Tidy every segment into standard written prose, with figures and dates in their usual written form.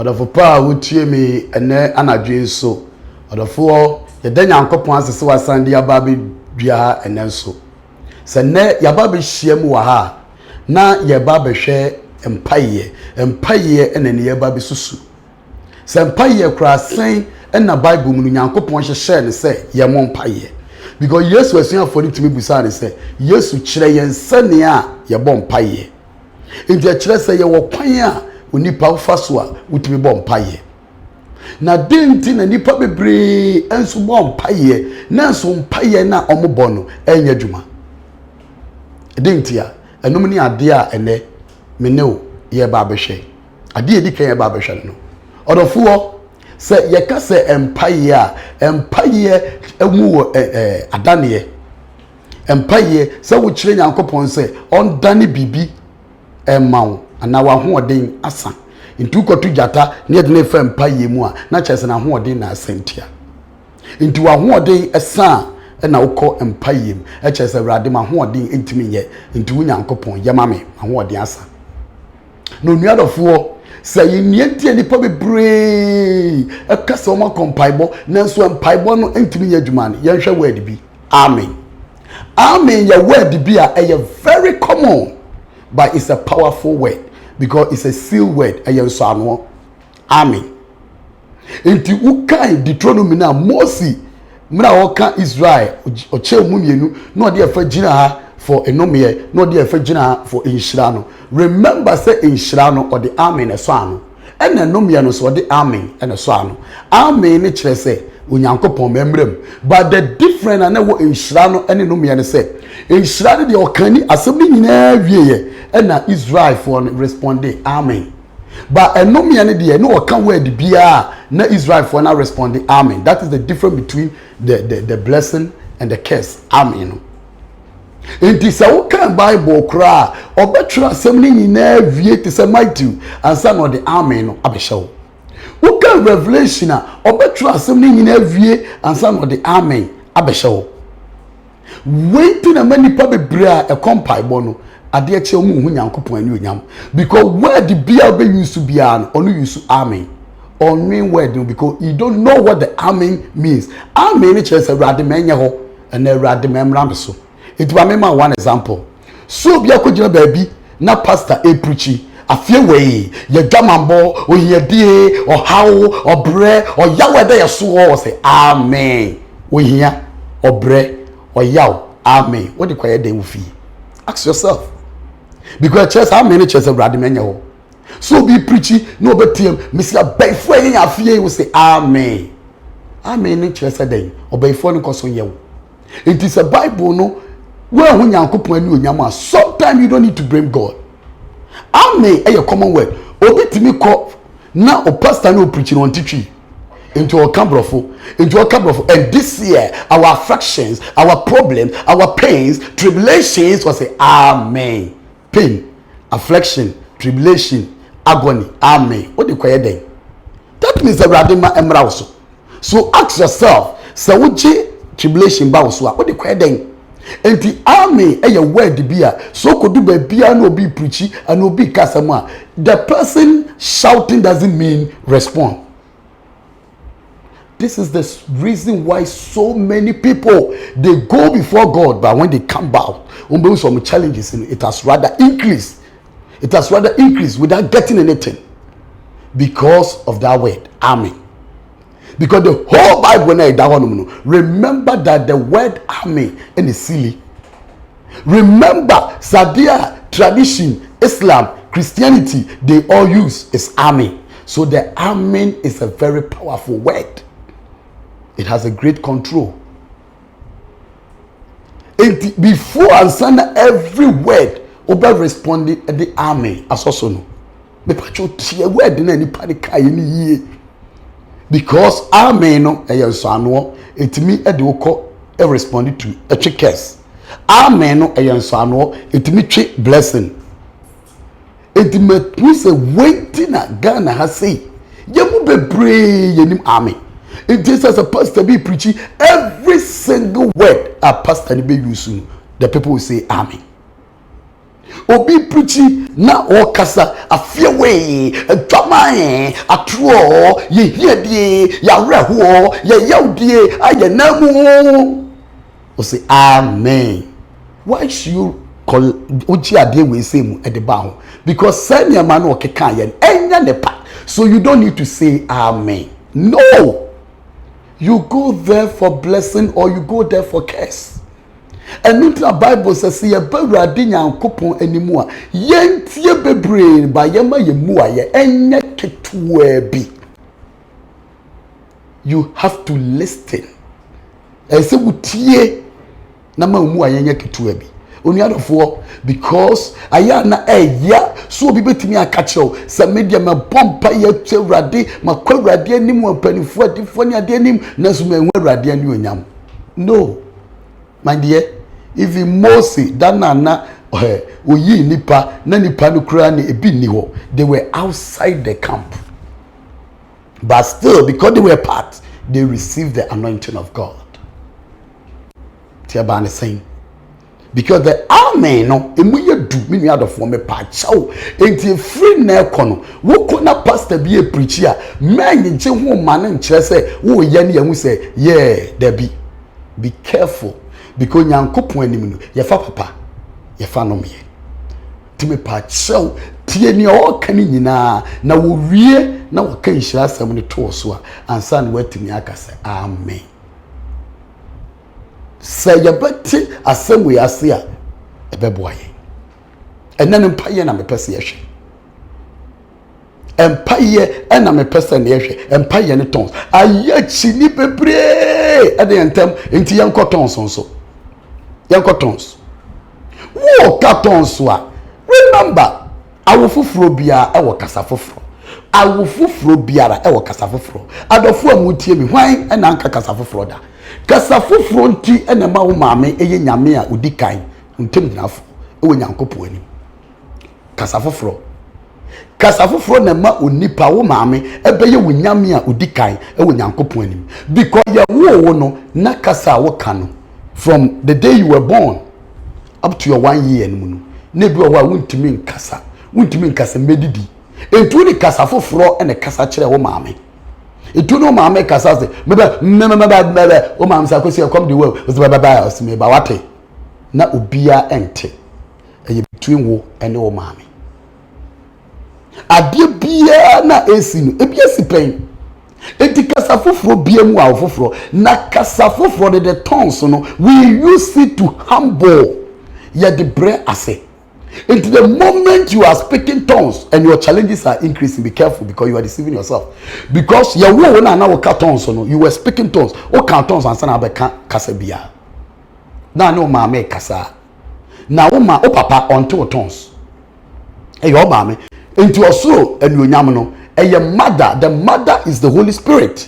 Odofo pa wotie me ene anadwe so. Odofo ye da Nyankopon asese wasande aba be dua ene so. Se ne yaba be hyiam wa ha na yaba be hwe empaye ene ne yaba be susu. Se empaye kura sen ena Bible mu Nyankopon hye ne se ye mo empaye. Because Yesu asun afori timi busa ne se Yesu kire yen sane a ye bɔ empaye. Nti a kire se ye wo kwan a onipa fa so a wutimi bɔ empaye. Na denti na nipa bebre enso bɔ empaye na enso empaye na omobɔ no enya dwuma. Denti a enum ni ade a ene mene o ye ba behwe. Ade edi kan ye ba behwe no. Odofo se ye ka se empaye a empaye emu wo adane empaye se wo kire Nyankopon se on dane bibi emawo ana wa hoɔden asa ntu kotu jata ne de ne fa empaye mu a na kyese na hoɔden na asentia ntu wa hoɔden esa na wokɔ empaye mu kyese awrade ma hoɔden entimi ye ntu wo Nyankopon ye ma me hoɔden asa no nuadofo se yenientie nipa bebre ekasa oma kompaibo nanso empaibo no entimi ye adwuma ne ye hwɛ word bi amen amen ye word bi a very common but it's a powerful word because it's a seal word so ano amen enti ukai Deuteronomy na Moses mra oka Israel oche mu mienu na ode afa gina ha for enomie na ode afa gina ha for inhyira no remember say inhyira no ode amen so ano ena enomie no so ode amen ena so ano amen ne kire say onyankopon memrem but the different na wo inhyira no ene enomie ne say inhyira no de okani asem ni nyina wieye ena Israel for responding amen but enomia ne de no oka word bia na Israel for na responding amen. That is the difference between the blessing and the curse amen. In this Bible kra obetra asem ni nyina wie te say Matthew and son of the amen no abehyew uka Revelation obetra asem ni nyina wie and son of the amen abehyew waiting na many people bebre a compile no ade eche omu hu Nyankopon ani onyam because word bia be use bia no onu use amen on mean word no because you don't know what the amen means amen ni chere say rade menye ho na rade memram so it wa mema one example so bia ko gina baabi na pastor e preachi afie we ye dwamambo ohiyedie ohawo obre oyawo de yeso wo say amen ohia obre oyawo amen what the quiet dey ufi ask yourself because church how many churches rade menye ho so be preachy no betiem misia bayfo yen afie we say amen amen ni church say obayfo no koso yewo it is a Bible no where hu Nyankopon ani onyam a sometimes you don't need to blame God amen a common word obi timi ko na o pastor no preach no ntitwi into our cambrofo and this year our afflictions, our problems, our pains, tribulations was say amen. Pain, affliction, tribulation, agony, amen. What do you call it? That means the radima emrauso. So ask yourself, so uchi tribulation bauso, what do you call it? And the amen a word be so could do be no be preachy and no be kasama. The person shouting doesn't mean respond. This is the reason why so many people they go before God, but when they come back, some challenges, it has rather increased. It has rather increased without getting anything because of that word, amen. Because the whole Bible, remember that the word amen is silly. Remember, Sadia, tradition, Islam, Christianity, they all use is amen. So the amen is a very powerful word. It has a great control. Before answer every word, Oba responded at the amen as also no. Word in any panic because amen no so it me edoko e responded to a curse. Amen no so it me blessing. It me say waiting na Ghana has say yemu bebre yenim amen. It is as a pastor be preaching every single word a pastor be using, the people will say amen. obi preaching na o kasa afia we adwaman atro ye hiedie ya reho ye yaudie aye namu o say amen. Why should you call oji ade we say mu e de ba ho? Because send your man o keka ye enya ne pa, so you don't need to say amen. No, you go there for blessing or you go there for curse. And into the Bible says, "Ye bewurade Nyankopon animu a yentie bebre ba yema yemu a ye enye ketuwa bi." You have to listen. Ese wutie na ma mu a yenye ketuwa bi. Onuadofo, because aya na eya so obi betimi aka kyew se media me pompa ye twurade makwurade animu apanifo adifo ne ade anim na so me nwurade ani onyam. No, my dear. Even Moses, that na oyi nipa na nipa no kura ni ebi ni ho. They were outside the camp, but still, because they were part, they received the anointing of God. Tiabane saying, because the amen no emuye du me nua adofo me pa chawo enti free na ekono wo ko na pastor bi e preacher man nche ho ma na nkyere se wo ye ne yahu se yeah there be careful. Because Nyankopon anim no ye fa papa ye fa no me ti me pa chew tie ni o kan nyina na wo wie na wo kan hyira asem ne to so a ansa na watimi aka se amen. Say ye beti asem we ase a ebeboa ye enen mpaye na me pese ye hwe empaye na me pese na ye hwe empaye ne tons aye chi ni bebre ade entem enti yanko tons so yanko tons wo ka tons a remember awo foforo bia e wo kasa foforo awo foforo biara e wo kasa foforo adofo amutie mi hwan na anka kasa foforo da kasa foforo nti na ma wo maame eye nyame a odikan ntem dinafo e wo Nyankopon ani kasa foforo na ma onipa wo maame ebe ye wo nyame a odikan e wo Nyankopon ani because ye wo no na kasa wo kano from the day you were born up to your 1 year no na bi wo wuntimi nkasa medidi entu ni kasa foforo ene kasa kire wo maame etu no maame kasa se mebe o maame sa kwesi come the way o se baba o se me ba wate na obia ente eye between wo ene wo maame ade bia na esi no ebia si pen enti kasa foforo bia mu a foforo na kasa foforo de tons no we use it to humble ya de bre ase. Into the moment you are speaking tongues and your challenges are increasing, be careful because you are deceiving yourself. Because your wo na na woka tongues no, you were speaking tongues. O kan tongues ansa na be kasa bia. Na no ma me kasa. Na wo ma o papa onto tongues. E your mama into your soul and your nyam no. E your mother, the mother is the Holy Spirit.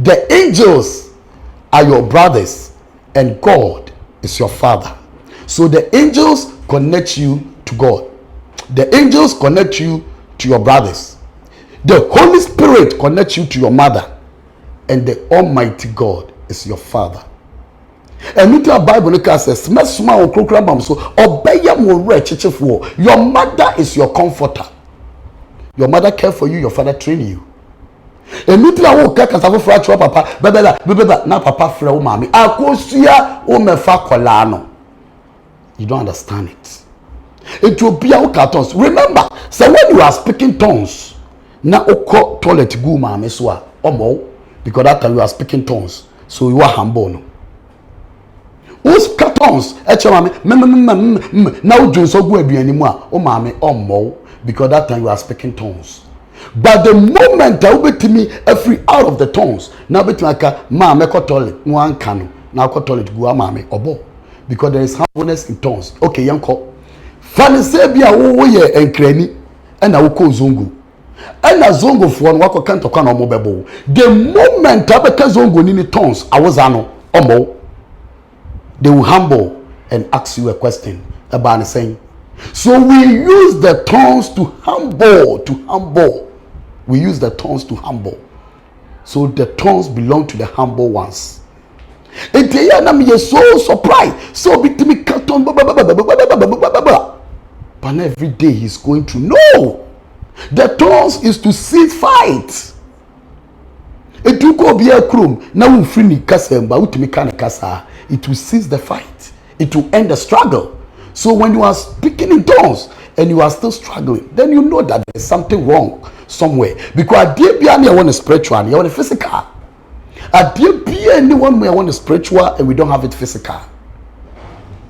The angels are your brothers and God is your father. So the angels connect you to God. The angels connect you to your brothers. The Holy Spirit connects you to your mother. And the Almighty God is your father. And into the Bible says, your mother is your comforter. Your mother care for you, your father train you. And into the papa, bebela, na papa fra o mami. Akosia o mefa kolano. You don't understand it. It will be our cartons. Remember, so when you are speaking tongues, na oko toilet go ma meswa omo because that time you are speaking tongues, so you are humble. No. Who's cartons? Now John so go anymore. Oh mame omo because that time you are speaking tongues. But the moment I will be to me every out of the tongues, now be to aka ma me ko toilet one cano. Now ko toilet go mame obo. Because there is humbleness in tongues. Okay, yanko. Fanisebia wo ye enkrani na wo ko zongo. Na zongo fo no wako kanto kwa no mobebo. The moment abeka zongo ni tongues awozano omo, they will humble and ask you a question about saying. So we use the tongues to humble. We use the tongues to humble. So the tongues belong to the humble ones. And they are so surprised. So between carton, but every day he's going to know. The tongues is to cease fight. It will go be a chrome. Now we free kasa mba utimi kana kasa. It will cease the fight. It will end the struggle. So when you are speaking in tongues and you are still struggling, then you know that there's something wrong somewhere. Because dear be anyone is spiritual, you want the physical. Dear be anyone we want the spiritual and we don't have it physical.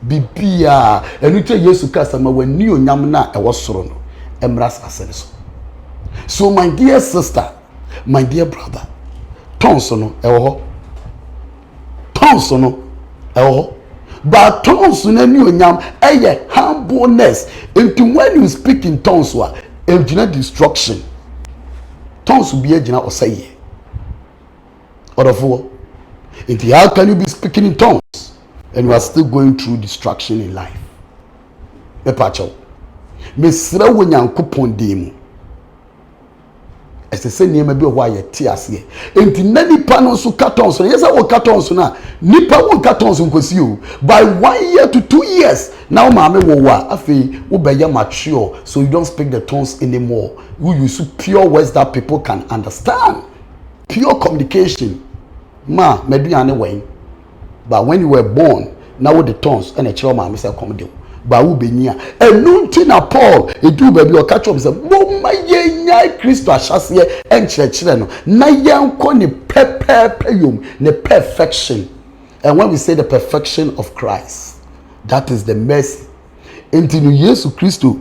Bibia and you tell Yesu kasa ma when you nyamna e wasoro no emras asene. So my dear sister, my dear brother, tongues no ewo tongues no ewo but tongues no ni onyam eye humbleness. Into when you speak in tongues wa engina destruction. Tongues will be engina oseye odofo. Into how can you be speaking in tongues and you are still going through destruction in life? Me pacho mesra wo nyankopon dem esese niema bi owa ye ti ase enti na nipa no so cartons no yesa wo cartons na nipa wo cartons nkosi o by 1 year to 2 years now maame wo wa afei wo be ya mature, so you don't speak the tongues anymore. You use pure words that people can understand, pure communication. Ma meduane wen, but when you were born now with the tongues and a child maame say come dey ba wo benya enunti na Paul edu ba bi o catch up say mo maye nya Kristo ahyase enkyerɛkyerɛ no na yanko ne pepepeyom ne perfection. And when we say the perfection of Christ, that is the mercy. Enti no Yesu Kristo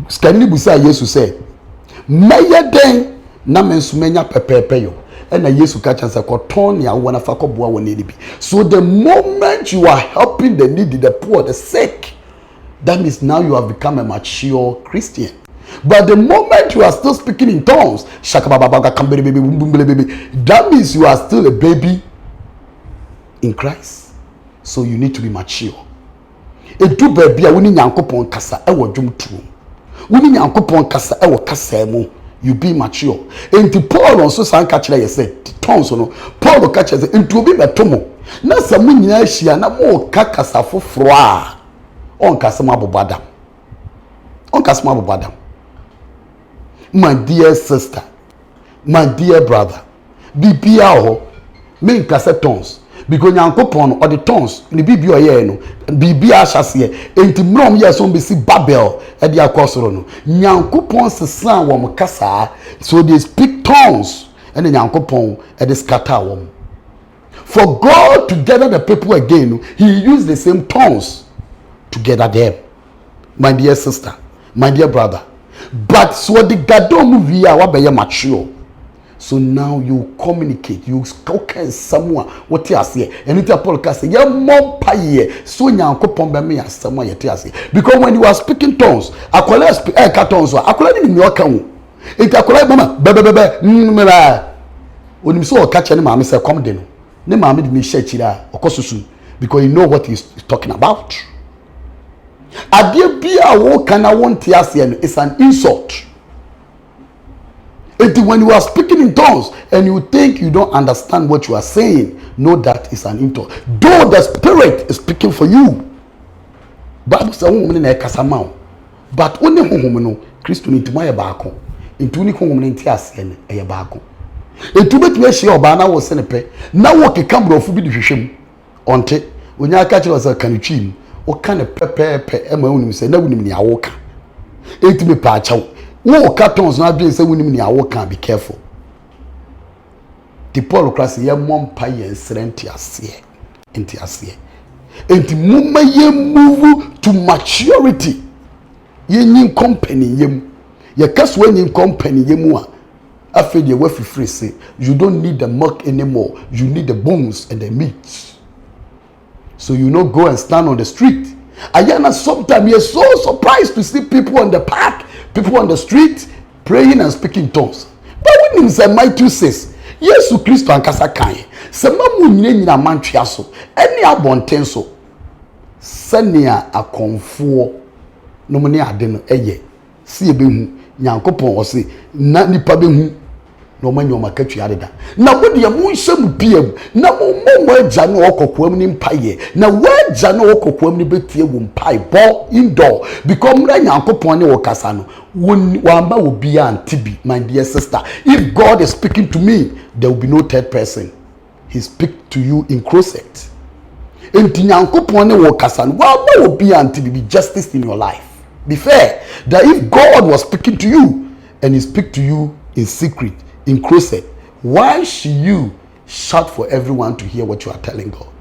skani busa Yesu say maye den na menso menya pepepeyom. And Yesu catch and say koton ya wona fa koboa wona bi. So the moment you are helping the needy, the poor, the sick, that means now you have become a mature Christian. But the moment you are still speaking in tongues, that means you are still a baby in Christ. So you need to be mature. Edu baby a woni nyankopon kasa e wo dwom tu. Woni nyankopon kasa e wo kasa mu. You be mature. Enti Paul also san ka kire yese tongues no. Paul ka kire say enti obi betomo. Na samu nyina ahia na mo ka kasa foforo a on kasama abobadam. On kasama abobadam. My dear sister, my dear brother, bibia ho me nkasa tongues because nyankopon or the tongues ni bibia oye no bibia ahyase enti mrom ye so mbesi Babel e dia akosoro no nyankopon sesan wo kasa, so they speak tongues and nyankopon e dey scatter wo. For God to gather the people again, he used the same tongues together them, my dear sister, my dear brother. But so the gadom we are be mature. So now you communicate, you can someone what you say, and it Paul can say, yeah, mom paye, so nyankopon be me as someone you say. Because when you are speaking tongues, akola speak tongues, akola ni mi oka hu. It akola mama bebe oni so o catch any mama say come dey no. Ne mama di me share chira okosusu because you know what he's talking about. Adie bia wo kana wonte ase no is an insult. When you are speaking in tongues and you think you don't understand what you are saying, know that is an insult. Though the Spirit is speaking for you. Bible says woman na kasama, but only honhom no Kristo ni ntimo ye baako. Ntu ni honhom ni nti ase ne ye baako. Etu betime hye oba na wo se ne pe na wo keka brofo bi di hwehwem onte onya aka kireose kanitwi o ka ne pepepe e ma wonim se na wonim ni awoka eti me pa achaw wo ka tons na adwen se wonim ni awoka. Be careful. The Paul class ye mom pa ye nsrenti ase enti ase enti mumma ye move to maturity. Ye nyin company yem ye kaso nyin company yemu a after the way free say you don't need the milk anymore, you need the bones and the meat. So you know, go and stand on the street. Ayana, sometimes you're so surprised to see people on the park, people on the street praying and speaking tongues. But when St. Matthew says, Yesu Kristo ankasa kan, se mamu nyina mantwa so, eni abonten so, senia akonfo no ne ade no eye, si ebehu, nyankopon o se na nipa behu no man your makatu yada. Na wo de mu nsem biem na mo agya no okokoam ni mpaye na wo agya no okokoam ni betie wo mpaye bo indoor because mra nyankopon ne wo kasa no wamba wo bia antibi my dear sister. If God is speaking to me, there will be no third person. He speak to you in closet. Enti nyankopon ne wo kasa no wamba wo bia antibi. Be justice in your life. Be fair that if God was speaking to you and he speak to you in secret, in closet, why should you shout for everyone to hear what you are telling God?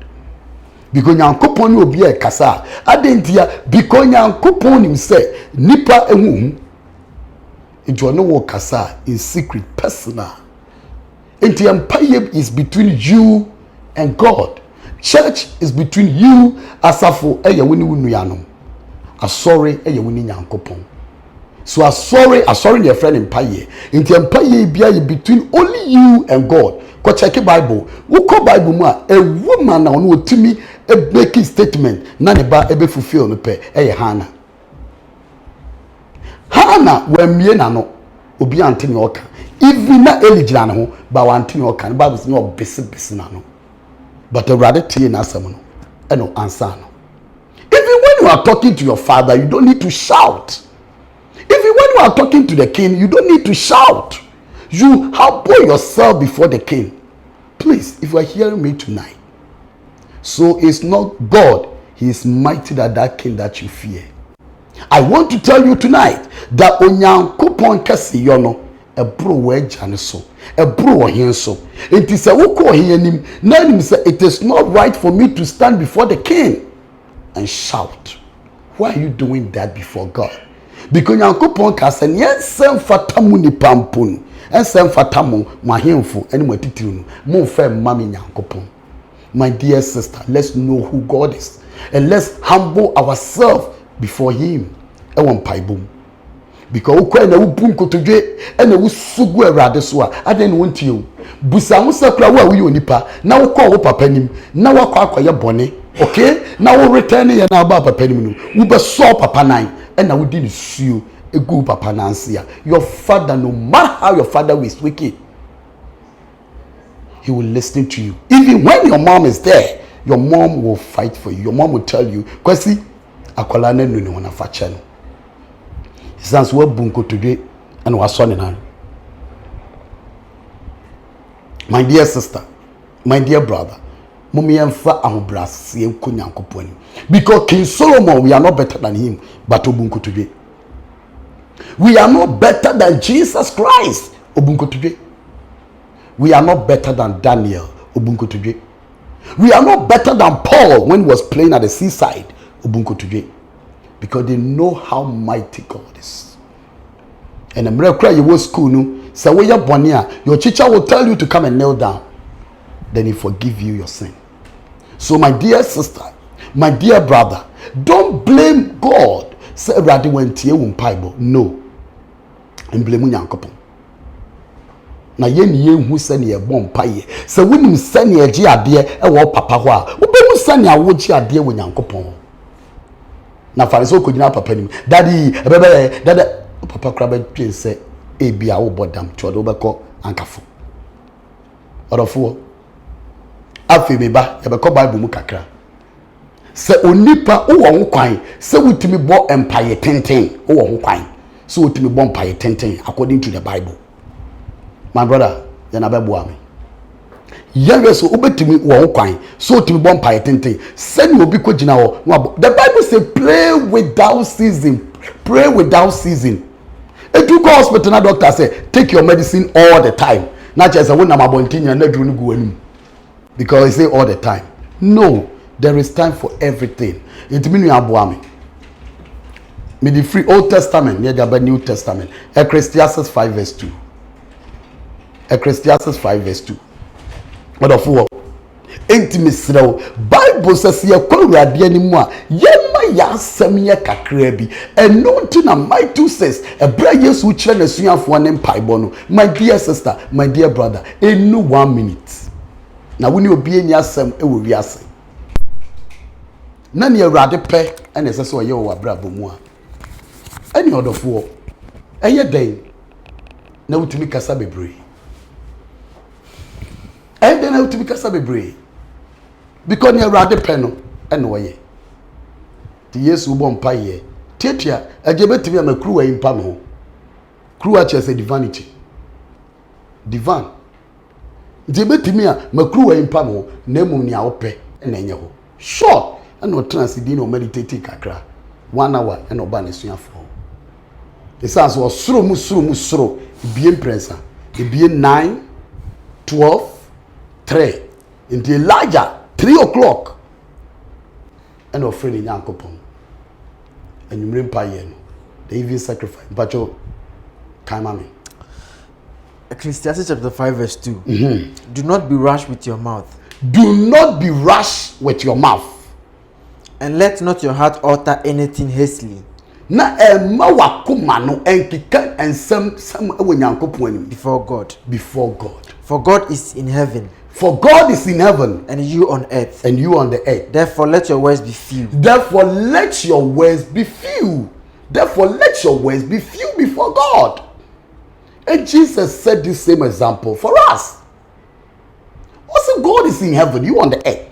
Because nyankopon will be a kasa. Adentia because nyankopon himself nipa ehum. It will no kasa in secret, personal. Enti empire is between you and God. Church is between you asafo eye woni wunu yanom. Asori eye woni nyankopon. So asori your friend empire. Enti empire bia between only you and God. Go check the Bible. Wo ko Bible mu a woman na ono otimi make statement na ne ba ebe fulfill no pe eye Hannah. Hannah when mie na no obi ante ne oka. Even na Elijah na ho ba wante ne oka. The Bible say no besi na no. But the rather tie na asem no e no answer no. Even when you are talking to your father, you don't need to shout. Even when you are talking to the king, you don't need to shout. You humble yourself before the king. Please, if you are hearing me tonight, so it's not God, he is mighty than that king that you fear. I want to tell you tonight that onyankopon kase yono ebro wejane so ebro ohen so it is a woko ohenim na nim say it is not right for me to stand before the king and shout. Why are you doing that before God? Because nyankopon kase nyensem fatamu ni pampun ensem fatamu mahemfu eni matitiru no mo fa mama nyankopon. My dear sister, let's know who God is and let's humble ourselves before him. E won paibom because ukwa na wubun kotodwe e na wusugu awrade so a aden no wontie o busa ho sakura wo a wo onipa na wo kọ wo papa nim na wo akwa bone okay na wo return ye na ba papa nim no wo be so papa nan e na wo di ni suo egu papa nanse a your father, no matter how your father is wicked, he will listen to you. Even when your mom is there, your mom will fight for you. Your mom will tell you kwasi akola na nu ne wona fa che no sans wo bunko today and was son in. My dear sister, my dear brother, mummy emfa ahobrase enko nyankopon. Because King Solomon, we are not better than him, but obunko today. We are not better than Jesus Christ, obunko today. We are not better than Daniel, obunko today. We are not better than Paul when he was playing at the seaside, obunko today. Because they know how mighty God is. And the miracle you go school no, say we are born here, your teacher will tell you to come and kneel down. Then he forgive you your sin. So my dear sister, my dear brother, don't blame God. Say rather when tie won Bible. No. And blame Nyankopon. Na ye ni hu se ne ye bom paye. Se wonim se ne ye gi ade e wo papa ho a, wo be mu se ne awo gi ade wo Nyankopon. Na fariso ko gina papa nim daddy ebebe dada papa kraba twen se e bia wo bodam chodo be ko ankafo orofo afi me ba ye be ko Bible mu kakra se onipa wo ho kwan se wutimi bo empire tenten wo ho kwan se wutimi bo empire tenten according to the Bible. My brother yana be bo ami yes, so obetimi wo kwan so timi bon paye tenten send obi ko gina ho. The Bible say pray without ceasing. Pray without ceasing. If you go hospital na doctor say take your medicine all the time. Na just say wona mabontinya na duru no go anim. Because he say all the time. No, there is time for everything. It mean you aboa me. Me the free Old Testament, near the New Testament. Ecclesiastes 5 verse 2. Ecclesiastes 5 verse 2. What of war? Intimacy. Bible says ye kwawrade animu a yema ya asem ye kakra bi eno ti na my two says ebra Yesu kire na suafo ne mpaibo no. My dear sister, my dear brother, enu 1 minute na woni obi eni asem e wo wiase na ne awrade pe ene sese oye wo abrabo mu a eni odofo eye den na wutumi kasa bebre and then I will be kasa bebre because you rather penno and way the years who won't pay ye tetia a jebet me a crew in pamo crew at a divinity divan jebet me a crew in pamo nemu ni ope and enyeho short and no transidino or meditating kakra 1 hour and no ban is for the sounds was suro bien prensa it be 9 12 3 into Elijah 3 o'clock and offering in Yankopon and you bring pie they even sacrifice but you come Ecclesiastes chapter 5 verse 2. Do not be rash with your mouth. Do not be rash with your mouth. And let not your heart utter anything hastily. Na wakuma no enkika ensem ewo Nyankopon anim before God. Before God. For God is in heaven. For God is in heaven. And you on earth. And you on the earth. Therefore let your words be few. Therefore let your words be few. Therefore let your words be few before God. And Jesus said this same example for us. Also God is in heaven, you on the earth.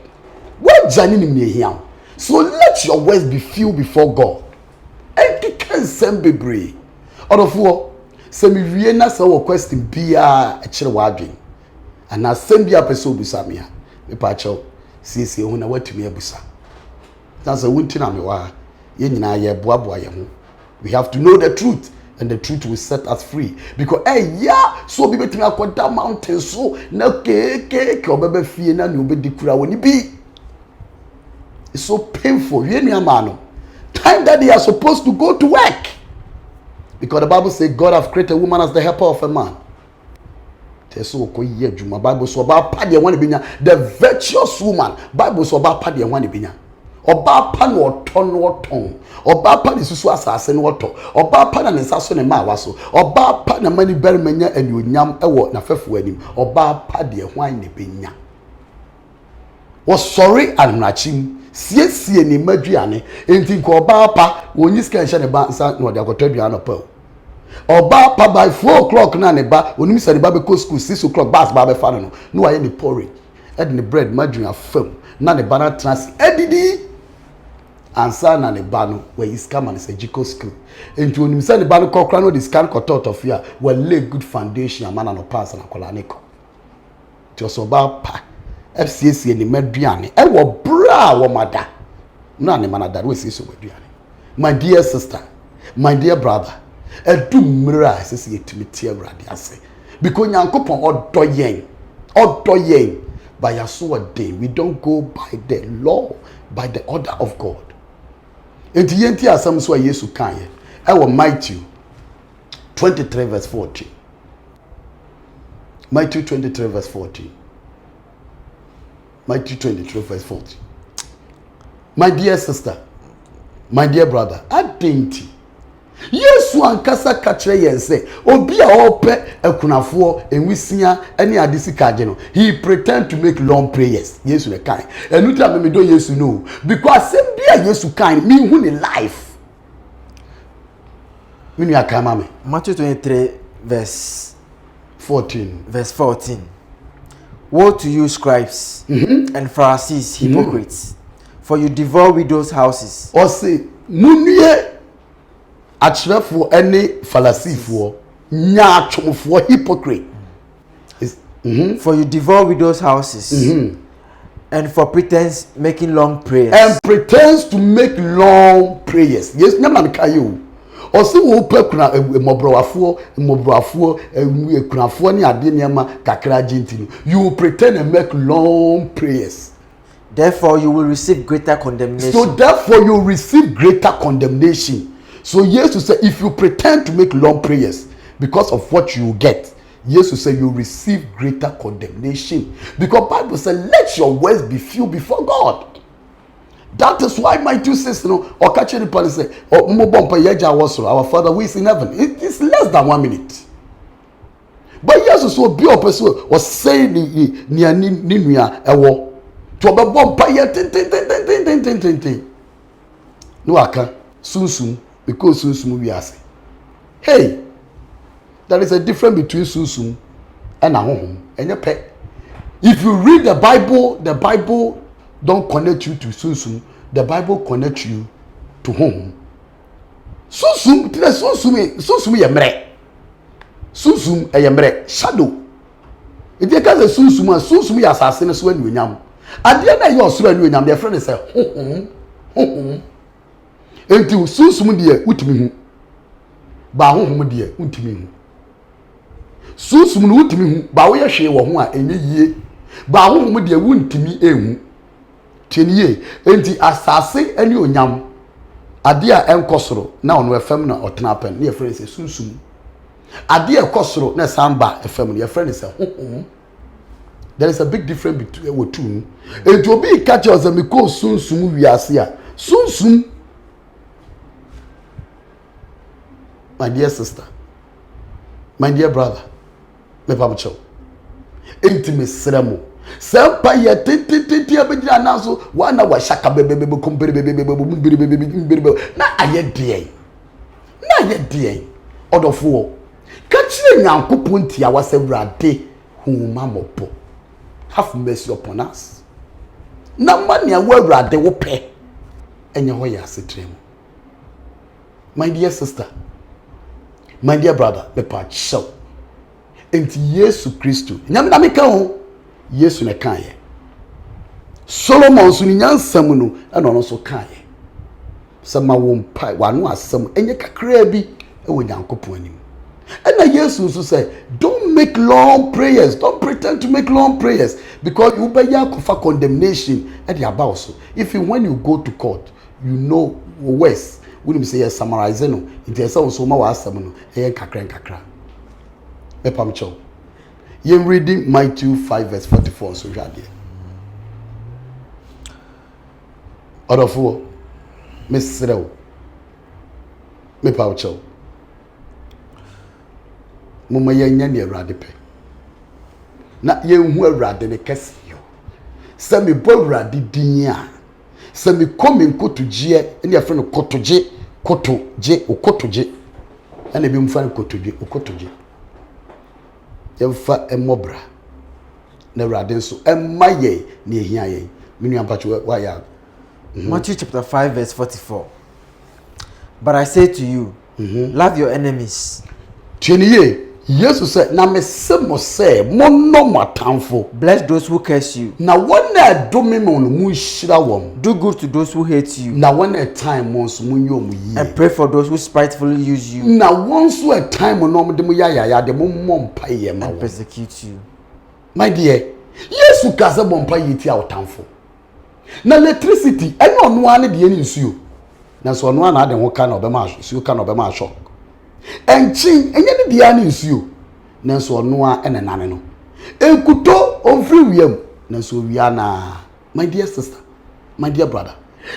Where Janine me here. So let your words be few before God. And you can send bebre. Odofo, se mi wie na se wo question bia a kire wadwen. Ana sem bia pese obusa me a. Me pa chew. Siesie ho na watumi abusa. That's a wunti na me wa. Ye nyina ye boaboa ye ho. We have to know the truth. And the truth will set us free. Because yeah, so be between a mountain so na ke obebe fie na ni obedi kura woni bi. It's so painful. You know, man. Time that they are supposed to go to work. Because the Bible says God has created a woman as the helper of a man. The Bible so about the virtuous woman. Bible so about padi one binya. Oba pan or ton. Oba pan is so assassin water. Oba pan and assassin and mawaso. Oba pan and many bermenya and you nyam ewo na fefu wedim. Oba padi wine binya. Was sorry and nachim. Sie ni maduane enti ko oba pa woni scan hye ne ba nsa no de akotaduane pa oba pa by 4 o'clock na ne ba onim se ne ba be ko school 6 o'clock bus ba be fa no no aye ne porridge ed ne bread maduane afam na ne ba na trans edidi ansa na ne ba no we is come and say jiko school enti onim se ne ba no kokra no this can cut out of here we lay good foundation amana no pass na kola ne ko ti oba pa FCC ni maduane e wo bra wo mada na ne manada we so maduane. My dear sister, my dear brother, edu mra sese yetimiti awrade ase because Nyankopon odo yen by yaso ade. We don't go by the law, by the order of God. Enti yenti asam so Yesu kan ye e wo Matthew 23 verse 14. Matthew 23 verse 14. Matthew 23 verse 40. My dear sister, my dear brother, adenti. Yesu ankasa katre yen say, obi a ope ekunafo enwisia ene adisi kaje no. He pretend to make long prayers. Yesu the kind. Enu ta me do Yesu no because sem bia Yesu kind me hu ni life. When you akama me. Matthew 23 verse 14. Verse 14. Woe to you, scribes and Pharisees, hypocrites, for you devour widows' houses. Or say, Munie Achrefo any Pharisee nya chomfo hypocrite. For you devour widows' houses, and for pretense making long prayers. And pretends to make long prayers. Yes, nyaman kayo. Osi wo pe kuna mobrowafo kunafo ni ade niam kakra gentinu. You pretend and make long prayers. Therefore you will receive greater condemnation. So therefore you receive greater condemnation. So Jesus said if you pretend to make long prayers because of what you get, Jesus said you receive greater condemnation. Because Bible said let your words be few before God. That is why my two sisters, or catching the police say, our Father who is in heaven. It is less than 1 minute. But Jesus will be a person was saying near Ninia a war to a bomb pie. No, I can't soon because soon we are saying, hey, there is a difference between soon and a home and your pet. If you read the Bible don't connect you to sunsum. The Bible connects you to whom? Sunsum yemre. Sunsum yemre shadow. If you can say sunsum ya asase so anu nyam. Ade na ye osoro anu nyam, their friend say enti sunsum de utimi hu. Ba honhom de utimi hu. Sunsum no utimi hu, ba wo ye hwe wo ho a enye yie. Ba honhom de wuntimi ehu. Tieniye enti asase ani onyam ade a enkosoro na ono efem na otena pen na ye friend say sunsum. Ade ekosoro na samba efem na ye friend say there is a big difference between the two. Enti obi catch us me ko sunsum wiase a sunsum. My dear sister, my dear brother, me pamocho enti seremo sempa ye titi abedina naso wana wa shaka bebe na ayedie odofo ka kire nyankopon ntia wasewrade huma mopo have mercy upon us na mania wawrade wo pe enye ho ya setrem. My dear sister, my dear brother, me pa show enti Yesu Kristo nyame na meka ho Yesu ne kan ye Solomon so ni nyansam no e no so kan ye sama wo mpa wano asem enye kakra bi e wo nyankopon anim. And Yesu so say don't make long prayers, don't pretend to make long prayers because you be for condemnation at the about. So if when you go to court you know worse when you say summarize no it is so ma wa asem no e kakra Epamcho. You're reading Matthew 5 verse 44 so jade. Odofo mesrew. Me pamcho. Mama yanya ne awrade pe. Na yenhu awrade ne kese yo. Se me bo awrade din a. Se me komi nkotuje ene afre no kotoje, okotoje. Ene bi mfa kotoje, okotoje. Yemfa emobra na awrade so emaye ne ehia ye. Minu ampacho wa ya. Matthew chapter 5 verse 44. But I say to you, love your enemies. Tieniye Jesus said, na mesemo say monno matamfo. Bless those who curse you. Na one do me mon mu hira wom. Do good to those who hate you. Na one time once munyo mu yi. And pray for those who spitefully use you. Na once a time no mo de mu ya de mo mompa ye ma and persecute you. My dear, Yesu kaza mompa ye ti awtamfo. Na electricity eno no ane de ni nsuo. Na so no ana de ho ka na obema aso, nsuo ka na obema aso. Enchin enye ne dia ne nsuo. Na so no a ene nane no. Enkuto onfri wiem. Na so wia na. My dear sister, my dear brother.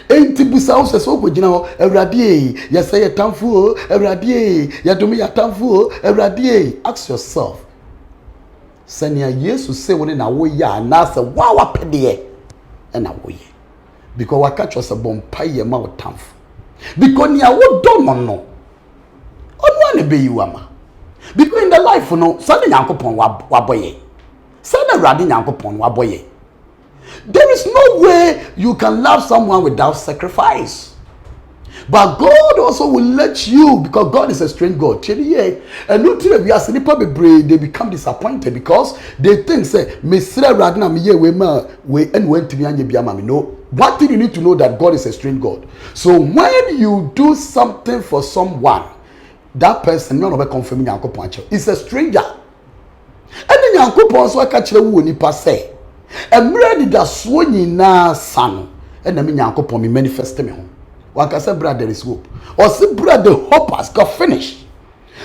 Enti busa wo so kogina ho awrade ye say ye tamfo awrade ye domi ya tamfo awrade ask yourself. Sanya Yesu say woni na wo ya na say wa pede na wo ye. Because wa catch us a bompaye ma wo tamfo. Because ni a wo don no. Onu ane be you ama. Because in the life no, sane nyankopon wa boye. Sane awrade nyankopon wa boye. There is no way you can love someone without sacrifice. But God also will let you, because God is a strange God. They become disappointed because they think, say, no. One thing you need to know that God is a strange God. So when you do something for someone, that person none of it confirming is a stranger. And then Yanko also catch the one you say. Emre di da so nyina sano e na me nyankopon me manifest me ho waka say brother there is hope or say brother the hope has got finished.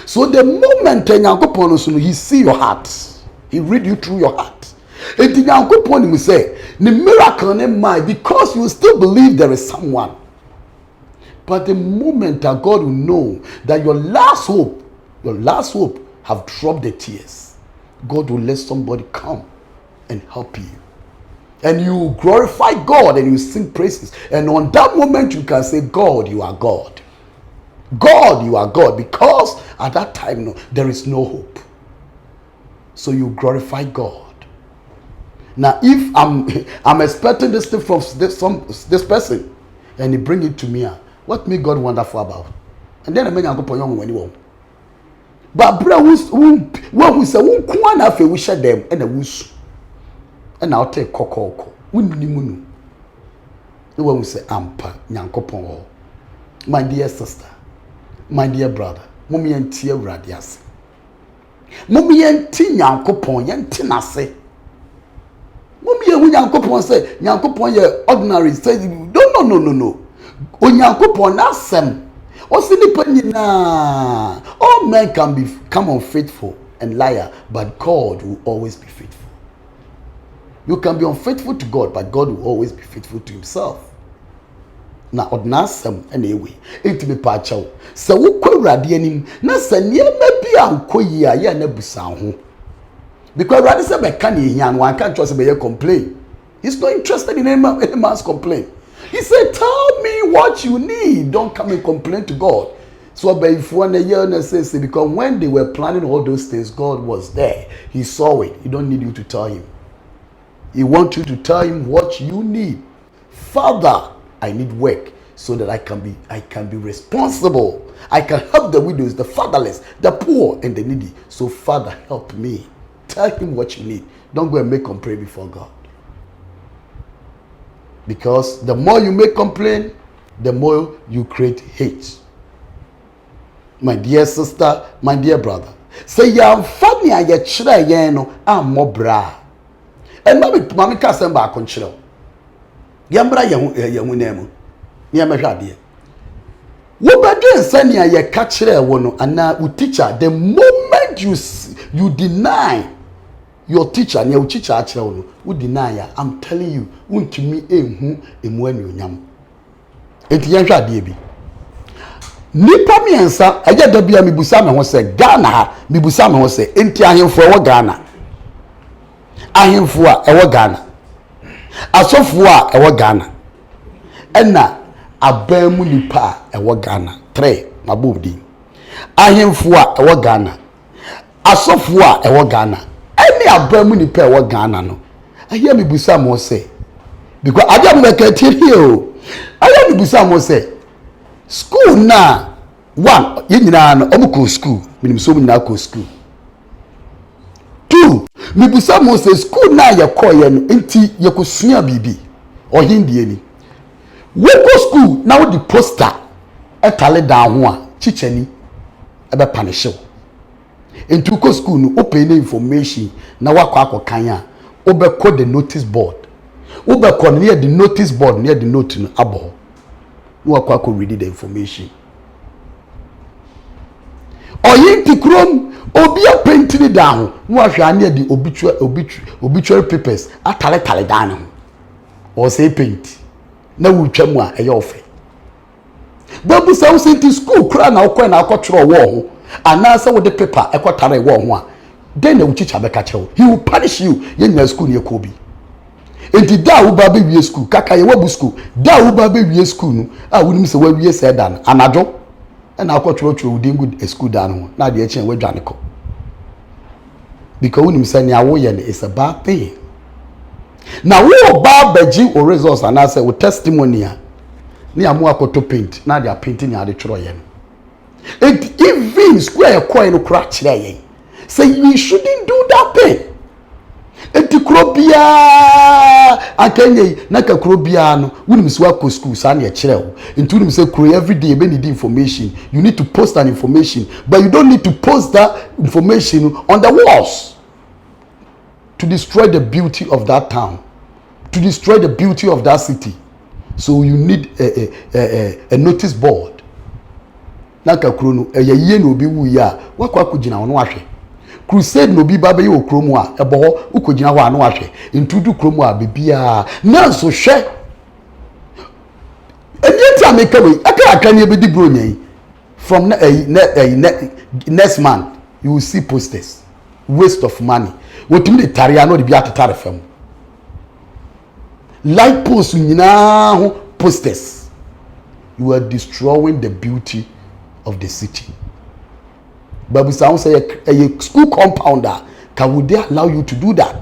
So the moment nyankopon so he see your heart, he read you through your heart, and the nyankopon him say the miracle in mind because you still believe there is someone. But the moment that God will know that your last hope have dropped the tears, God will let somebody come and help you. And you glorify God and you sing praises. And on that moment you can say, God, you are God. God, you are God. Because at that time, no, there is no hope. So you glorify God. Now, if I'm expecting this thing from this person, and he bring it to me, what make God wonderful about? And then I make go young when you want. But bro, who say who kwan afi we share them and a wusu, and I'll take kokoko. Wouldn't you? The one who say ampa nyankopon. My dear sister, my dear brother, mommy and tia radias. Mommy and tia nyankopon yanti nase. Mommy and nyankopon say nyankopon ye ordinary say no. O nyankopon asem. O sinipa nyina. All men can become unfaithful and liar, but God will always be faithful. You can be unfaithful to God, but God will always be faithful to himself. Na odnasem anyway it me pa chaw se wo kwawrade anim na se niema bi ankoyi a ye na busa ho because rather say be kan ehia no anka cho se be complain. He's not interested in any man's complaint. He said, tell me what you need, don't come and complain to God. So if one year because when they were planning all those things, God was there. He saw it. He don't need you to tell him. He wants you to tell him what you need. Father, I need work so that I can be responsible. I can help the widows, the fatherless, the poor, and the needy. So Father, help me. Tell him what you need. Don't go and make complaint before God. Because the more you make complaint, the more you create hate. My dear sister, my dear brother, say ya funny a ye chira ye no ammo bra. And mami ka sem ba kon chira. Yambra ye hu nemu. Ye mehwa de. Wo badwen sani a ye ka chira wo no ana u teacher the moment you deny your teacher ne your teacher achira wo no u deny ya, I'm telling you untumi ehu emu anyonyam. Enti ye hwa de bi. Nipa miensa eje da bia mibusa me ho se Ghana ha mibusa me ho se enti ahemfo ewo Ghana. Ahemfo a ewo Ghana. Asofo a ewo Ghana. Ena abamu nipa ewo Ghana. 3 mabudi. Ahemfo a ewo Ghana. Asofo a ewo Ghana. Eni abamu nipa ewo Ghana no. Aye mibusa me ho se because aja me ka tiri o. Aye mibusa me ho se school na one yenyina no omuko school minim so nyina ko school. 2 mibusa mo say school na ye koye no enti ye kosua bibi ohindie ni we go school na wo di poster etale down ho a chichani ebe punish wo enti ko school no open information na wakọ akokan a obekọ the notice board obekọ near the notice board near the note no abo wakọ akọ read the information oyinti krom obi a painting down no ahwa near the obituary papers atale down or say paint na wutwam a eye ofe babu say senti school kra na okọ na akọtro wo ho anasa wo de paper ekotare wo ho a then na uchicha beka chewo he will punish you yen school ne ekobi enti da wo ba be wie school kaka ye wabu school da wo ba be wie school no a wonim se wa wie se dan anajo na akọtro wudi good school dan ho na de eche wadwane ko because wonim se ne awo ye is a bad thing. Now wo ba baji o results and say wo testimony a ne amu akoto paint na dia painting ya de chro ye no it even square coin no crack kire ye say you shouldn't do that thing. Etikrobia akenye na kakrobia no wonim se wa school sa na kire wo nti wonim se kro every day be need information you need to post an information but you don't need to post that information on the walls to destroy the beauty of that town, to destroy the beauty of that city. So you need a notice board. Naka krono ye no bi wu ya wakwa kugina ono ahwe crusade no bi ba be yo kromu a ebo ukogina ho ano ahwe intudu kromu a bibia na so hwe enti ameka we aka ne be di bro nyan from next month you will see posters waste of money wotumi de tare ano de bi atetare fam like post nyina ho posters. You are destroying the beauty of the city. Bible sounds say a school compounder can would they allow you to do that?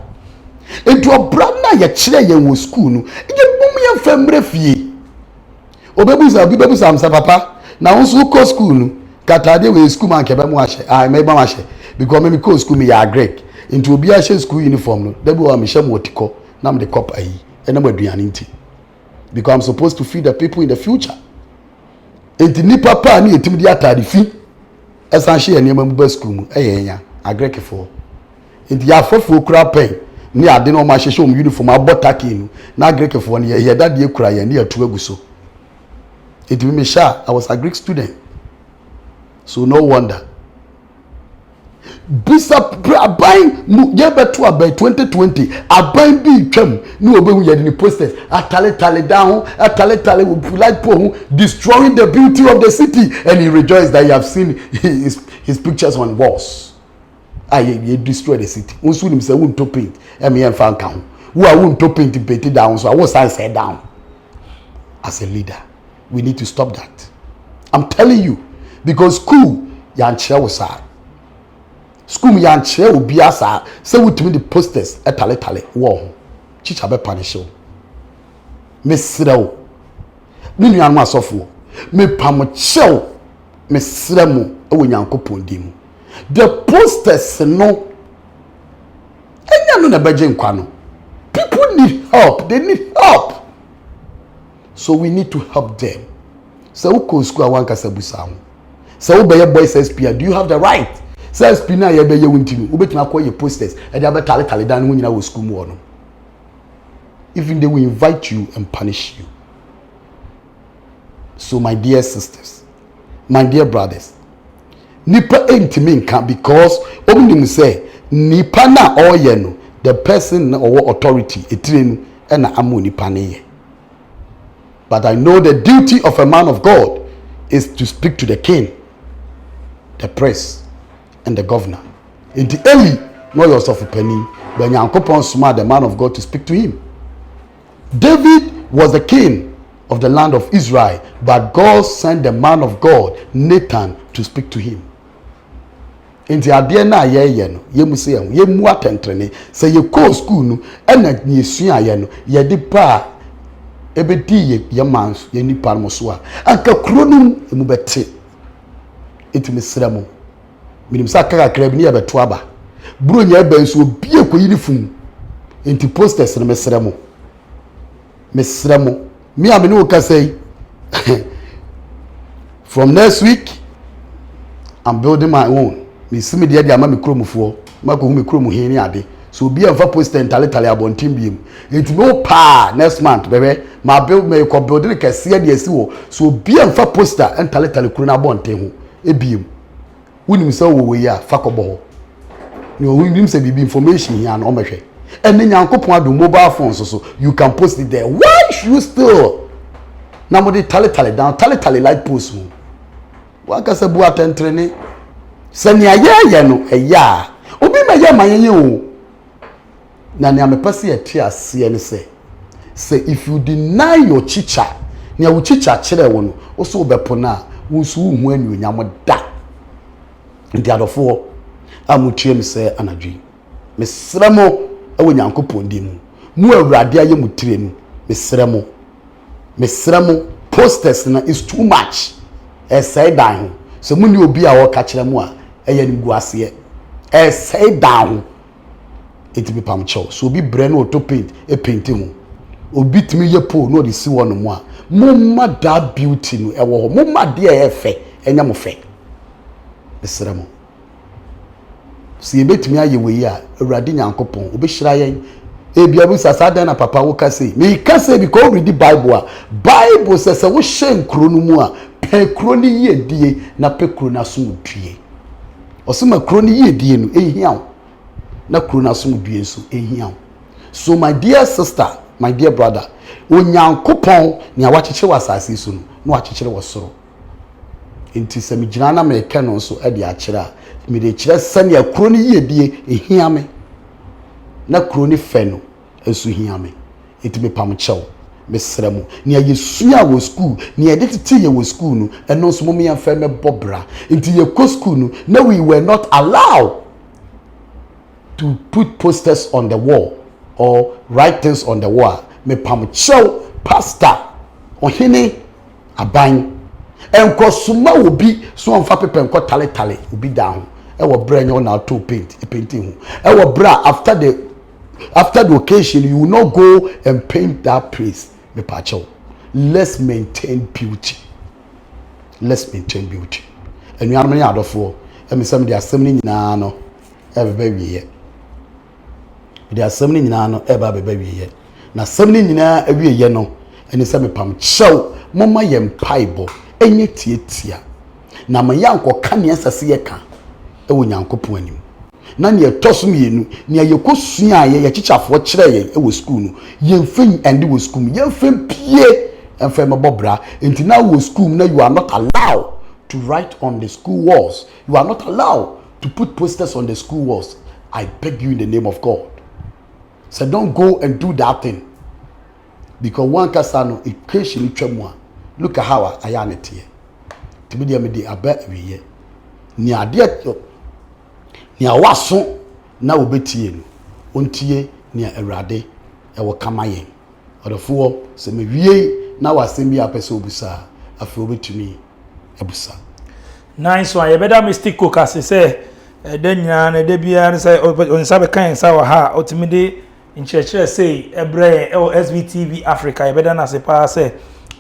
Into a brand na ye chire ye wo school no. Ye bum ye fembre fie. Obebu sa am sa papa. Na won ko school no. Katade we school man kebe mu ahye. Ah me ba ma hye. Because me ko school me ya Greek. Into obi ahye school uniform no. Debi wa me hye mo otiko. Na me de cop ayi. Ena mo aduane nti. Because I'm supposed to feed the people in the future. Enti nipa pa ni etim di atade fi. Esan hye ene mamu school mu. Eyenya. Agrekefo. Enti ya fofo kura pen. Ni ade no ma hye uniform abotaki no. Na agrekefo ni ye dade ekura ye ni atu aguso. Enti me sha I was a Greek student. So no wonder. Bishop aban ye beto aban 2020 aban bi twam ni obehu ye ni posters atale down atale light pole destroying the beauty of the city, and he rejoiced that he have seen his pictures on walls. He destroy the city. Unsu nim say won to paint e me fan kan who are won to paint down, so I was say down. As a leader, we need to stop that. I'm telling you, because school yan chere wo sa school yan chere obi asa say wutimi the posters etale wo chicha be punish you me srew me nuan ma sofo me pam chew me sremu e wo nyankopon dim the posters no enya no na beje nkwa no. People need help, they need help, so we need to help them. So who go school awan kasa busa ho. So who be your boys SP, do you have the right? So SP na ye be ye wuntimi, who betima call your posters e dey be tale dan no nyina wo school mu no. Even they will invite you and punish you. So my dear sisters, my dear brothers, nipa entimi nka, because omnim say nipa na oye no, the person or authority etire no na amu nipa ne ye. But I know the duty of a man of God is to speak to the king, the press, and the governor. In the early, know yourself a penny, when Yankopon smart the man of God to speak to him. David was the king of the land of Israel, but God sent the man of God, Nathan, to speak to him. In the idea na ye no, ye mu se ye mu atentrene, say ye ko school no, ena ye sua ye no, ye di pa ebedi ye mans ye nipa mo so a anka kronum emu bete etimi sremo minim sa kaka krab ni abeto aba buro nya ba nso obi ekoyi ni fun enti posters no mesremo me am no ka say from next week I'm building my own. Me simi dia dia ma me kromufo mako hu me kromu he ni ade, so obi amfa poster tale abontim biem enti me pa next month bebe ma build me ko building kase dia si wo, so obi amfa poster tale kro na abontim ho ebiem wunim se wo we ya fa kobo ho ni wunim se bibi information here na o mehwe ene nyankopon ado mobile phones so you can post it there. Why should you still na mo de tale down tale light post ho wa ka se bu atentrene sani ayeye no eya obi ma ye mayenye o na ne amepase eti ase ne say if you deny your teacher na wo teacher kire wo no o so bepo na wo so hu anu nyam da ndi adofo amutue me say anadwi mesremo ewo nyankopon di mu awurade aye mutire mu mesremo posters na is too much say dan so muni obi a wo ka kire mu a eye ni guase say down it be pam chow, so obi bre no to paint paint mu obi timi ye po no de si wono mu a momma da beauty no ewo ho momma de e fe enya mo fe besremo si ebetimi aye we ya awurade nyankopon obi hira yen ebia bu sasa na papa wo ka say me ka say because read the bible says wo hye nkro no mu a pe kro ni ye die na pe kro na so due osema kro ni ye die no ehia na kro na so due so ehia. So my dear sister, my dear brother, onyankopon ni awacheche wasase so no na wachechere wosoro enti se migina na me ke no so e de akere a me de kire sane akro ni ye die ehia me na kro ni fe no esu hia me enti me pam chew mesremo ni ayesua wo school ni edititi ye wo school no eno so mo yamfa me bobra enti ye ko school no now we were not allowed to put posters on the wall or write things on the wall me pam chow pastor ohene aban enko suma obi so onfa pepe enko tale obi da ho e wo bra nya na to painting ho e wo bra after the occasion you will not go and paint that place me pa chow. Let's maintain beauty. And we are many other for and some there are so many no ever baby here. There are so many no ever baby here. Now so many na every year no and some pam show mama yem paibo enye tietia. Na ma yanko kan yesase ye ka e wo nyankopon anim. Na ne etosum yenu ne ayekosua ye chichafo kire ye e wo school no yemfin and wo school yemfin pie and from Bobra, until now with school, now you are not allowed to write on the school walls. You are not allowed to put posters on the school walls. I beg you in the name of God. So don't go and do that thing. Because one casano, occasionally tremor. Look at how I am it here. To be the media, I bet every year. Near dear, near Wasson, now be tea. Untie near a rade, I will come in. Or the four, say me. Now I send me a person busa afro to me ebusa nice one. You better mistake cook as say then ya na de bia say on sabe kan sa wa ha ultimately in church say ebre SVTV Africa. You better na say pa say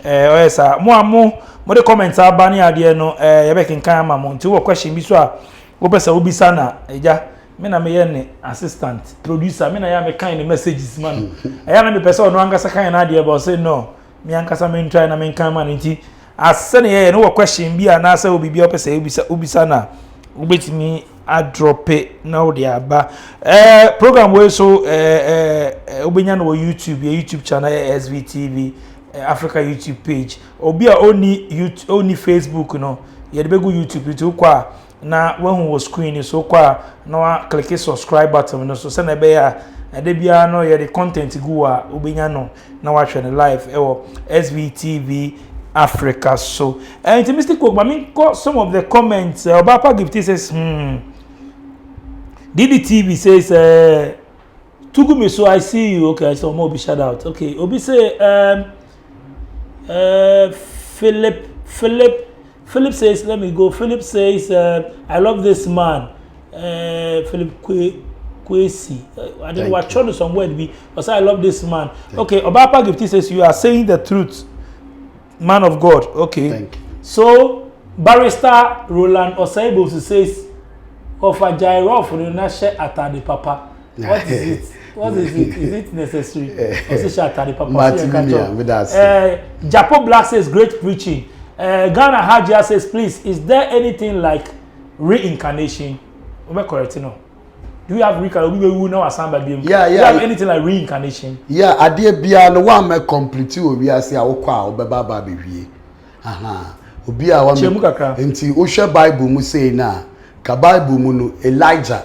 oyesa mo de comment aba ni ade no you be kin kan ma mo nti wo question bi so a wo pesa obisa na eja me na me ye ne assistant producer me na ya me kan ne messages man ya na me pesa no angasa kan na ade but say no me ankasa me try na me kan man nti asene ye no question bi ana say obibi opese ubisa na ubetimi a drop it now the aba program we so obenya no YouTube channel SVTV Africa YouTube page obi a only Facebook no ye de begu YouTube to kwa na when we screen so kwa na wa click subscribe button no so say na be ya ade bia no ye the content go a obenya no na wa hwe live SVTV Africa. So and Mr. Cook, I mean some of the comments Obapa Gifty says DDTV says Tugumi, so I see you. Okay, so more be shout out. Okay, Obi say Philip says let me go. Philip says I love this man. Philip Kwesi. I don't know what show some word be. But say I love this man. Okay, Obapa Gifty says you are saying the truth. Man of God, okay. Thank you. So, Barrister Roland Oseibo says, of a gyro for the national attorney papa. What is it? What is it? Is it necessary? Attorney papa. Japo Black says, great preaching. Ghana Hajia says, please, is there anything like reincarnation? Am I correct? No. Do you have reincarnation? Yeah. Do you have anything like reincarnation? Yeah, I did be no one me complete we are say awokwa obeba ba bewie. Aha. Obi a wa me enti o hwe Bible mu say na ka Bible mu no Elijah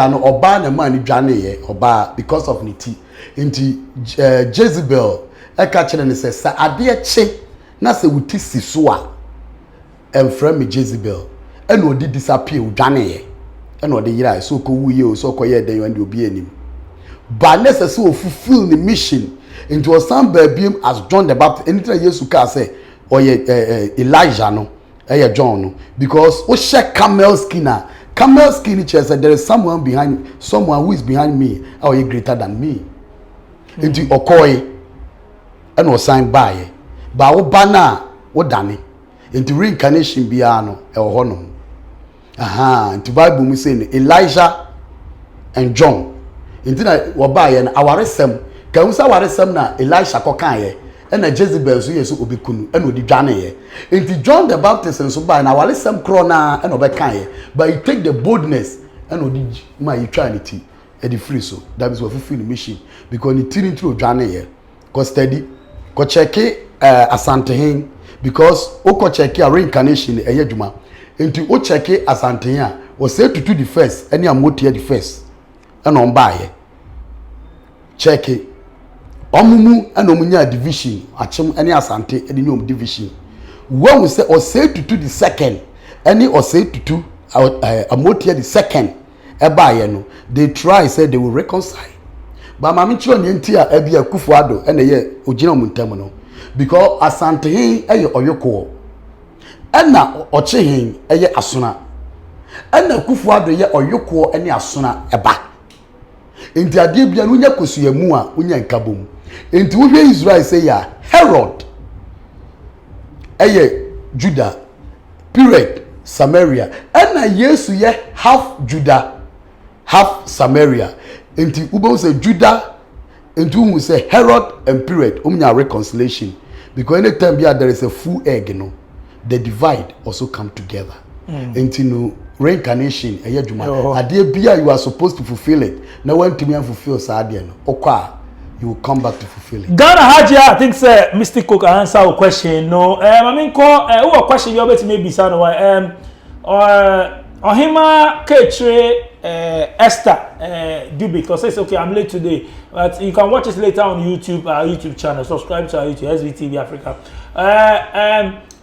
no oba na man dwane ye oba because of niti. Enti Jezebel e ka kire ne say sa ade che na se wuti siso a emfra me Jezebel e no di disappear dwane ye. And what the year so ko ye so ko ye den when obi anim but necessary fulfill the mission into some baby as John the Baptist anything Jesus ka say or Elijah no John no because o share camel skin said there is someone who is behind me or greater than me into okoy and was signed by but o bana o dane into reincarnation bia no e ho no. Aha, into Bible we say Elijah and John. Into na wobaye na awaresem, ka unsa awaresem na Elisha kokan ye, e na Jezebel so yeso obekunu, e na odi dwane ye. Into John the Baptist and so by na awaresem kro na e na obekan ye, but you take the boldness e na odi ma you try it e the free so. That is what fulfill the mission because ni tiri through dwane ye. Ko steady, ko check asante hin because o ko check a reincarnation e yedwuma. Into o check asante a o say to the first any amotie the first and on buy check omumu and omunya division achem any asante any nyom division when we say o say to the second any or say to amotie the second e buy no they try say they will reconcile ba ma me chiro ne nti a ebi akufo ado ene ye ogina mu ntam no because asantehin eye oyoko ena ochehin eye asona ena akufo ado ye oyoko ene asona eba enti ade bia no nya kosuamu a onya nkabom enti wo hwe Israel say ya Herod eye Judah period Samaria ena Yesu ye half Judah half Samaria enti ubo say Judah enti who say Herod and period omnya reconciliation because anytime there is a full egg no the divide also come together enti no reincarnation eye djuma ade bia you are supposed to fulfill it now when to me fulfill saade no okwa you will come back to fulfill it. Ghana Hajia, I think say Mr. Cook answer a question. No, I mean call who question you bet maybe son or hima Ketre Esther do because says okay I'm late today but you can watch it later on YouTube our YouTube channel subscribe to our YouTube SVTV Africa.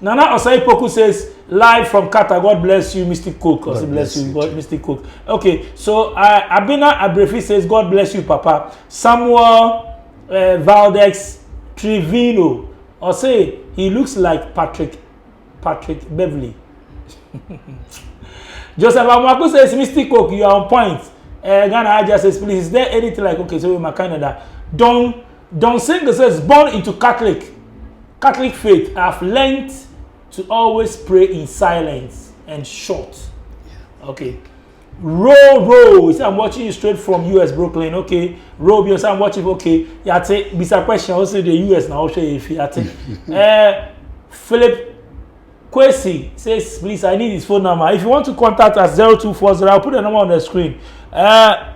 Nana Osai Poku says live from Qatar. God bless you, Mr. Cook. God bless you, God, Mr. Cook. Okay, so Abina Abrefi says God bless you, Papa. Samuel Valdex Trivino or say he looks like Patrick Beverly. Joseph Amaku says Mr. Cook, you are on point. Ghana Aja says please is there anything like okay so in my Canada Don Singer says born into Catholic faith I've learned to always pray in silence and short. Okay. Row. I'm watching you straight from US Brooklyn. Okay. Row, because I'm watching. Okay. Yeah, take bisa question. Also the US now. Show if you Philip Kwesi says, please, I need his phone number. If you want to contact us, 0240. I'll put the number on the screen. Ghana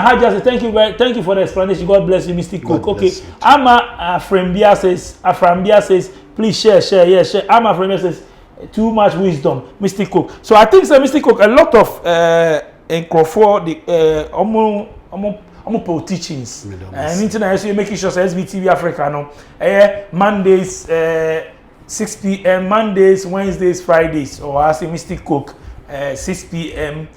Haja says, thank you for the explanation. God bless you, Mr. Cook. Okay. Ama Aframbia says, please share. Ama Aframbia says, too much wisdom, Mr. Cook. So I think, Mr. Cook, a lot of for the teachings and internet, so you're making sure SBTV Africa no Mondays 6 p.m. Mondays, Wednesdays, Fridays, or I say Mr. Cook 6 p.m.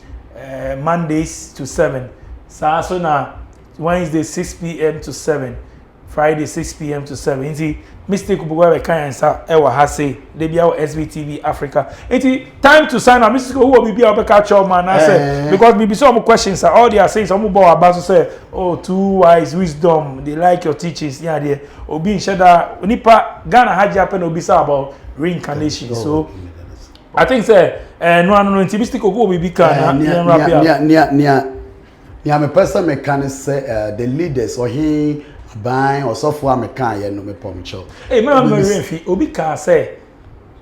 Mondays to 7. So now Wednesday 6 p.m. to 7. Friday 6 p.m. to 7. Inti Mr. Kubugwa Kansa Ewa Hase Debia SBTV Africa. Inti time to sign up. Mr. Who will be able to catch up man? I say because maybe some questions are all they are saying. Some about to say, oh, too wise wisdom. They like your teachings. Yeah, they obi shada nipa Ghana Haji happen obisa about reincarnation. So I think say no inti Mr. Who will be can near me person mechanic say the leaders or he buying or software mechanic no me pomcho. Hey, man, me obi can say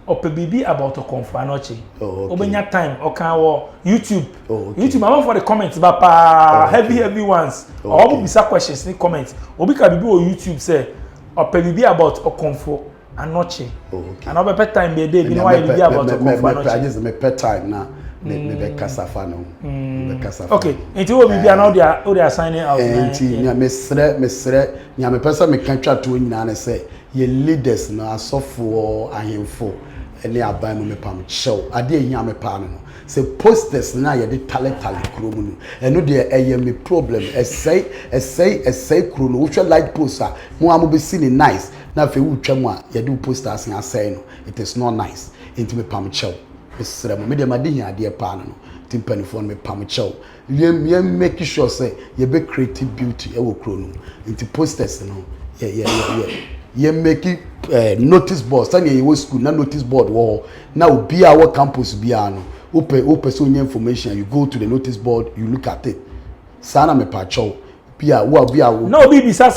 ope bibi about to confanochi. Obenya time o can wo YouTube. YouTube I want for the comments but heavy ones. Or obi bisa questions in comments. Obi can bibi o YouTube say ope bibi about o confo anochi. And obi pet time be dey be no why bibi about o confo anochi. I just me pet time now. Me be kasafa no. Me kasafa. Okay, into we be now they are signing out. Nya me sre nya me person me kan twa to nyina na say ye leaders na asofo ahemfo ene aban no me pam chew ade ehia me pa no say posters na ye de tale kro mu no eno de eye me problem essay kro no wo hwe light poster mo am be see ni nice na fe wo twa mu a ye de posters na say no it is not nice into me pam chew esrem me de made ade pa no timpani phone me pam chew ye make sure say ye be creative beauty e wo kro no into posters no ye make notice board stand ye wo school na notice board wo na obi a wo campus bia no open so any information you go to the notice board you look at it sana me pa chow bia wo no bibi say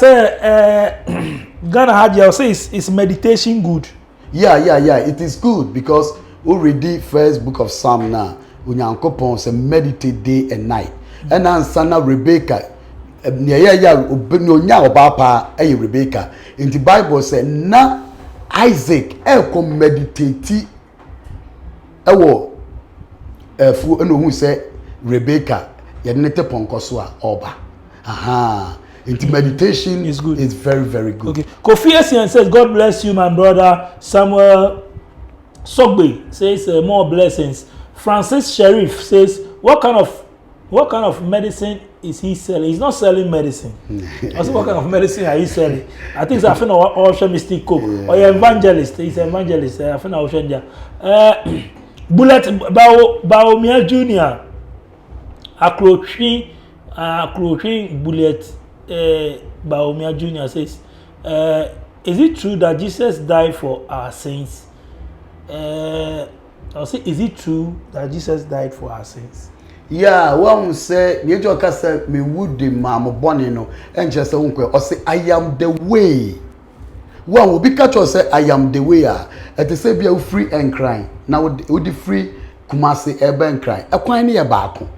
Ghana Haji say is meditation good. Yeah it is good because already first book of Psalm na unyankopon say meditate day and night and answer na Rebecca onya obapa Rebecca in the Bible say na Isaac ko meditate ewo fu eno hu say Rebecca ye ne te ponkoso a oba into meditation is good. It's very, very good. Okay. Kofi Essien says, God bless you, my brother. Samuel Sogbe says, more blessings. Francis Sheriff says, what kind of what kind of medicine is he selling? He's not selling medicine. Also, what kind of medicine are you selling? I think I think also Mystic Cook or evangelist. He's an evangelist. I think also Bullet Baomia Junior. Akrochi Bullet Baomia Junior says, is it true that Jesus died for our sins? I'll say, is it true that Jesus died for our sins? Yeah, one say, you just say, me would the mama bonny no, and just uncle, or say, I am the way. One will be catch or say, I am the way. At the same time, free and crying. Now, would the free Kumasi ebe and crying. A quine near Baco.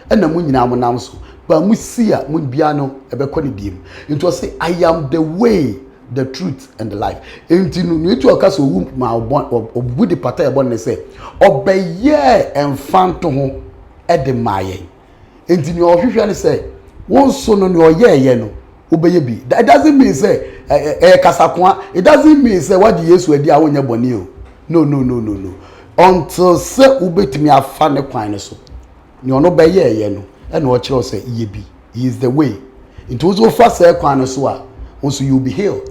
And the moon now announce, but Musia, Munbiano, ebe quanidim. It was say, I am the way, the truth, and the life. Into you to a castle whom my bon or would the pater bonne say, obey ye and phantom. Edemaye. Enti ni ohwehwe ne say won so no no ye no obeye bi. That doesn't mean say kasakwa. It doesn't mean say what Jesus adi a wonya boni o. No. Until say ubetimi afa ne kwan ne so. Ni ono be ye no e na o kire say ye bi. He is the way. Into so fa say kwan ne so a also you be healed.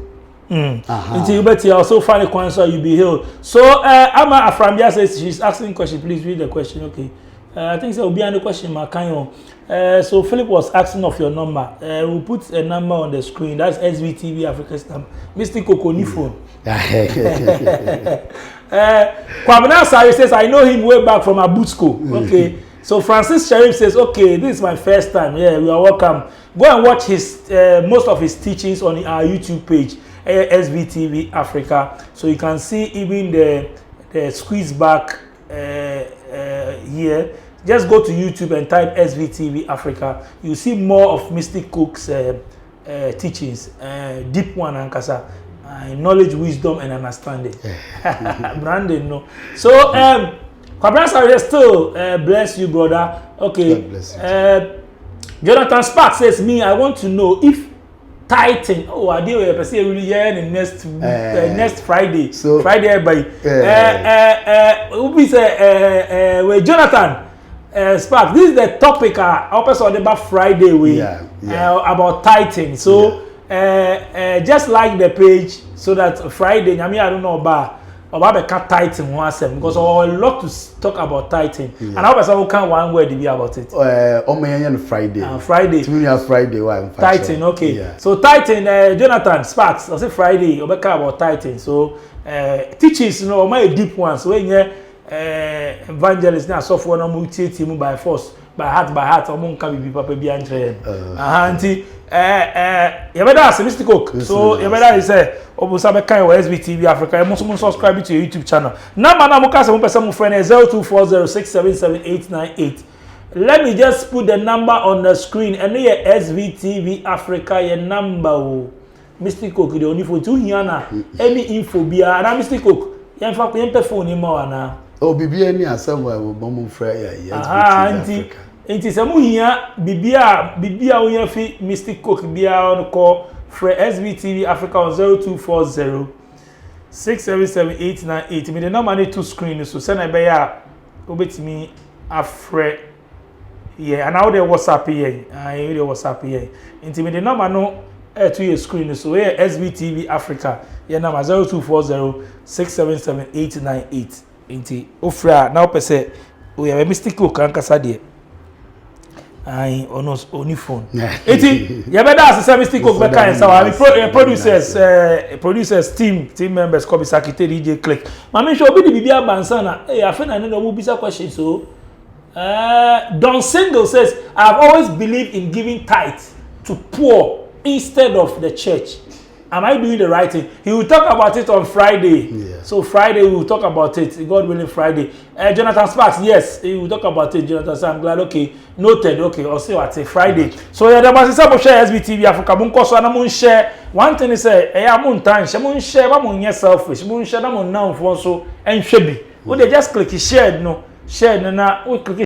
Until you bet you also find a kwan so you be healed. So Ama Aframbia says she's asking a question. Please read the question. Okay. I think so. Will be any question, Makanyo. So Philip was asking of your number. We'll put a number on the screen. That's SVTV Africa's number. Mr. Kokoni phone. Kwabena Sari says, I know him way back from Abutsco. Okay. So Francis Sharif says, okay, this is my first time. Yeah, we are welcome. Go and watch his most of his teachings on our YouTube page, SVTV Africa. So you can see even the squeeze back here. Just go to YouTube and type SVTV Africa. You see more of Mystic Cook's teachings, deep one and kasa, knowledge, wisdom, and understanding. Brandon, no. So, Kwabena still bless you, brother. Okay. God bless you. Jonathan Spark says, me, I want to know if tithing. Oh, I did really here in next Friday. So Friday by we say Jonathan Spark. This is the topic episode about Friday about tithing. So just like the page so that Friday. I mean I don't know about tithing once because I love to talk about tithing. And I also can one word to be about it. Friday. Friday. Friday. Why? Tithing. Okay. Yeah. So tithing. Jonathan Sparks. I say Friday. I talk about tithing. So teachings, you know, my deep ones. So when you evangelist now, software no multi team by force, by heart. Omo can be papa be andre. Auntie. You better ask Mr. Cook. So you better say. Obusabe kan SVTV Africa. You must subscribe to your YouTube channel. Number na muka se mo pesa mo friend 0240677898. Let me just put the number on the screen. And here SVTV Africa your number. Mr. Cook the only for two hiana any info bia na Mr. Cook. You in fact you phone him na. Oh bibia ni asem wa mo friend ya SVTV Africa. Enti se mo hia bibia wo ya fi Mr. Cook bia on call for SVTV Africa on 0240-677-898. Me the number need to screen so send a beya obetimi afre yeah and now the WhatsApp here I the WhatsApp here into me the number no to your screen so here SVTV Africa your number 0240-677-898 into ofra now per se we have a Mystic Cook and Kasadi. I almost only phone. Eti, you better ask the Mystic Cook back and so producers, team members, Kobe Sakite, DJ Click. Mami show be the Bibia Bansana. Hey, I think I know who be a question. So, Don Single says, I've always believed in giving tithe to poor instead of the church. Am I doing the right thing? He will talk about it on Friday. Yeah. So Friday we will talk about it. God willing, Friday. Jonathan Sparks, yes, he will talk about it. Jonathan, so I'm glad. Okay, noted. Okay, I'll see what I say Friday. So yeah, there must be share SVTV Africa. Munko so na mun share. One thing is say, mun time. Mun share. Mun selfish. Mun share. Mun now for so and shebi. We just click share no. Share na. We click.